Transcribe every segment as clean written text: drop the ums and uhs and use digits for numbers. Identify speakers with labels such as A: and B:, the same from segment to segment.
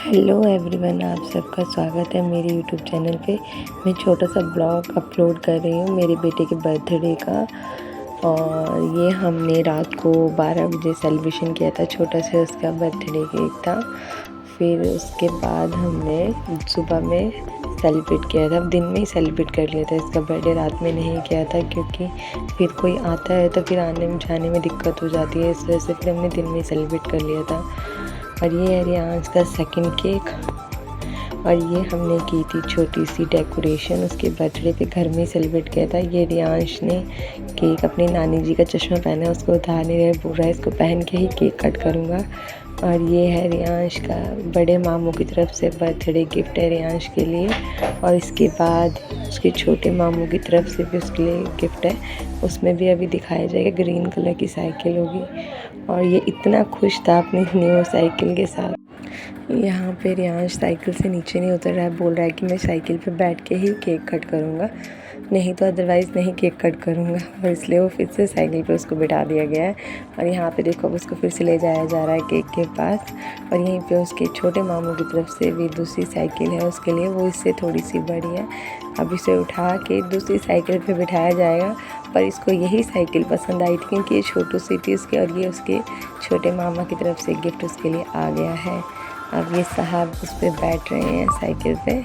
A: Hello everyone, आप सबका स्वागत है मेरे यूट्यूब चैनल पे। मैं छोटा सा ब्लॉग अपलोड कर रही हूँ मेरे बेटे के बर्थडे का। और ये हमने रात को 12 बजे सेलिब्रेशन किया था, छोटा सा उसका बर्थडे केक था। फिर उसके बाद हमने सुबह में सेलिब्रेट किया था, दिन में ही सेलिब्रेट कर लिया था इसका बर्थडे, रात में नहीं किया था क्योंकि फिर कोई आता है तो फिर आने में जाने में दिक्कत हो जाती है, इस वजह से फिर हमने दिन में ही सेलिब्रेट कर लिया था। और ये है रियांश का सेकंड केक। और ये हमने की थी छोटी सी डेकोरेशन उसके बर्थडे पे, घर में ही सेलिब्रेट किया था। ये रियांश ने केक अपनी नानी जी का चश्मा पहना है, उसको उतार नहीं रहे, पूरा इसको पहन के ही केक कट करूँगा। और ये है रियांश का बड़े मामू की तरफ से बर्थडे गिफ्ट है रियांश के लिए। और इसके बाद उसके छोटे मामू की तरफ से भी उसके लिए गिफ्ट है, उसमें भी अभी दिखाया जाएगा। ग्रीन कलर की साइकिल होगी। और ये इतना खुश था अपनी न्यू साइकिल के साथ। यहाँ पे रियांश साइकिल से नीचे नहीं उतर रहा है, बोल रहा है कि मैं साइकिल पे बैठ के ही केक कट करूँगा, नहीं तो अदरवाइज़ नहीं केक कट करूँगा। और इसलिए वो फिर से साइकिल पे उसको बिठा दिया गया है। और यहाँ पे देखो अब उसको फिर से ले जाया जा रहा है केक के पास। और यहीं पे उसके छोटे मामू की तरफ से भी दूसरी साइकिल है उसके लिए, वो इससे थोड़ी सी बड़ी है। अब इसे उठा के दूसरी साइकिल पे बिठाया जाएगा। पर इसको यही साइकिल पसंद आई थी क्योंकि ये छोटू सी थी उसके, और ये उसके छोटे मामा की तरफ से गिफ्ट उसके लिए आ गया है। अब ये साहब उस पर बैठ रहे हैं साइकिल पे।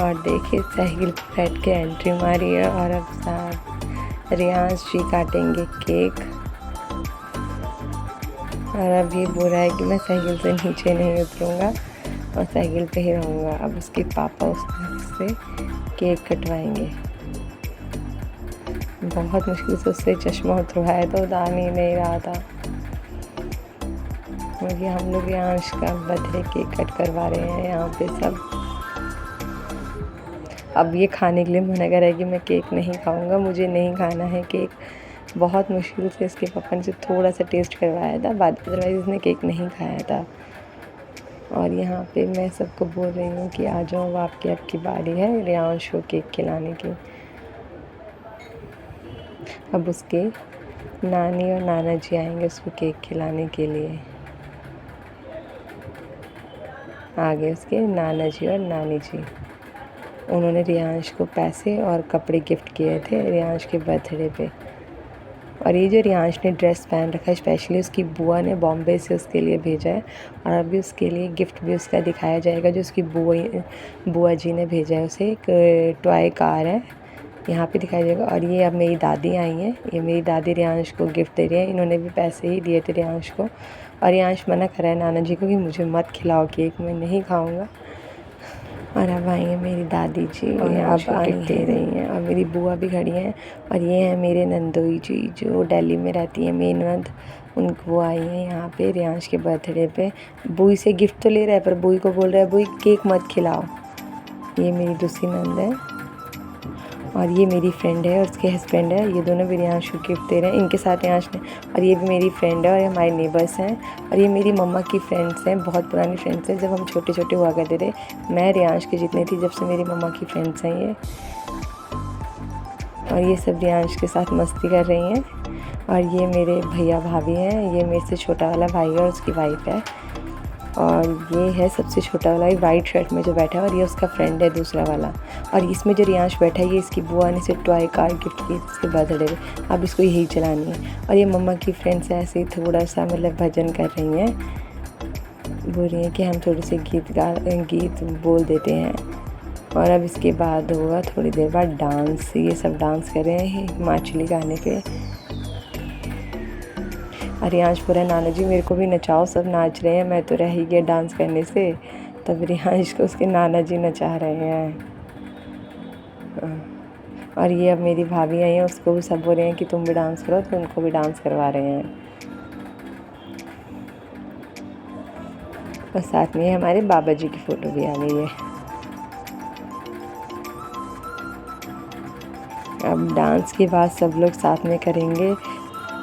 A: और देखिए साइकिल पे बैठ के एंट्री मारी है। और अब साहब रियांश जी काटेंगे केक। और अब ये बोल रहा है कि मैं साइकिल से नीचे नहीं उतरूँगा और साइकिल पे ही रहूँगा। अब उसके पापा उससे केक कटवाएंगे। बहुत मुश्किल से उससे चश्मा उतरवाया तो उतार ही नहीं रहा था। और ये हम लोग रियांश का बर्थडे केक कट करवा रहे हैं यहाँ पे सब। अब ये खाने के लिए मना कर रहा है कि मैं केक नहीं खाऊंगा, मुझे नहीं खाना है केक। बहुत मुश्किल से इसके पापा ने थोड़ा सा टेस्ट करवाया था, बाद अदरवाइज़ इसने केक नहीं खाया था। और यहाँ पे मैं सबको बोल रही हूँ कि आ जाओ, आपकी बारी है रियांश को केक खिलाने की। अब उसके नानी और नाना जी आएंगे उसको केक खिलाने के लिए। आगे उसके नाना जी और नानी जी, उन्होंने रियांश को पैसे और कपड़े गिफ्ट किए थे रियांश के बर्थडे पे। और ये जो रियांश ने ड्रेस पहन रखा है स्पेशली उसकी बुआ ने बॉम्बे से उसके लिए भेजा है। और अभी उसके लिए गिफ्ट भी उसका दिखाया जाएगा जो उसकी बुआ जी ने भेजा है उसे। एक टॉय कार है यहाँ पे दिखाया जाएगा। और ये अब मेरी दादी आई हैं, ये मेरी दादी रियांश को गिफ्ट दे रही है। इन्होंने भी पैसे ही दिए थे रियांश को। और रियांश मना कर रहा है नाना जी को कि मुझे मत खिलाओ केक, मैं नहीं खाऊँगा। और अब आई हैं मेरी दादी जी और अब गिफ्ट दे रही हैं। और मेरी बुआ भी खड़ी हैं। और ये हैं मेरे नंदोई जी जो दिल्ली में रहती हैं, मेरी नंद, उनको आई हैं यहाँ पे रियांश के बर्थडे पे। बुई से गिफ्ट तो ले रहा है पर बुई को बोल रहा है बुई केक मत खिलाओ। ये मेरी दूसरी नंद है और ये मेरी फ्रेंड है और उसके हस्बैंड है, ये दोनों भी रियांश को गिफ्ट दे रहे हैं। इनके साथ रियांश ने, और ये भी मेरी फ्रेंड है और ये हमारे नेबर्स हैं। और ये मेरी मम्मा की फ्रेंड्स हैं, बहुत पुरानी फ्रेंड्स हैं, जब हम छोटे छोटे हुआ करते थे। मैं रियांश की जितनी थी जब से मेरी मम्मा की फ्रेंड्स हैं ये। और ये सब रियांश के साथ मस्ती कर रही हैं। और ये मेरे भैया भाभी हैं, ये मेरे से छोटा वाला भाई है और उसकी वाइफ है। और ये है सबसे छोटा वाला, वाइट शर्ट में जो बैठा है, और ये उसका फ्रेंड है दूसरा वाला। और इसमें जो रियांश बैठा है ये इसकी बुआ ने इसे टॉय कार गिफ्ट की इसके बर्थडे पे, अब इसको यही चलानी है। और ये मम्मा की फ्रेंड्स ऐसे ही थोड़ा सा मतलब भजन कर रही हैं, बोल रही हैं कि हम थोड़े से गीत बोल देते हैं। और अब इसके बाद होगा थोड़ी देर बाद डांस। ये सब डांस कर रहे हैं हिमाचली गाने पे। और रियांश पूरा नाना जी मेरे को भी नचाओ, सब नाच रहे हैं, मैं तो रह ही गया डांस करने से। तब रियांश को उसके नाना जी नचा रहे हैं। और ये अब मेरी भाभी आई हैं, उसको भी सब बोल रहे हैं कि तुम भी डांस करो, तो उनको भी डांस करवा रहे हैं। और साथ में हमारे बाबा जी की फ़ोटो भी आ गई है। अब डांस के बाद सब लोग साथ में करेंगे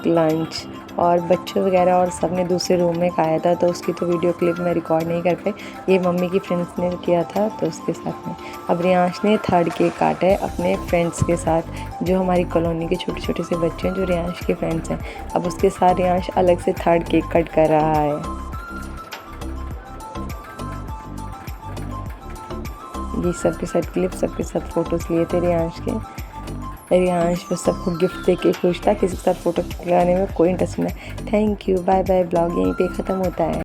A: लंच। और बच्चे वगैरह और सब ने दूसरे रूम में खाया था, तो उसकी तो वीडियो क्लिप मैं रिकॉर्ड नहीं कर पाई। ये मम्मी की फ्रेंड्स ने किया था तो उसके साथ में। अब रियांश ने 3rd केक काटा है अपने फ्रेंड्स के साथ, जो हमारी कॉलोनी के छोटे छोटे से बच्चे हैं जो रियांश के फ्रेंड्स हैं। अब उसके साथ रियांश अलग से 3rd केक कट कर रहा है। ये सबके साथ क्लिप, सबके साथ फ़ोटोज़ लिए थे रियांश के। रियांश बस सबको गिफ्ट दे के खुश था, किसी के साथ फ़ोटो खिंचवाने में कोई इंटरेस्ट नहीं। Thank you, bye bye. Blog यहीं पे ख़त्म होता है।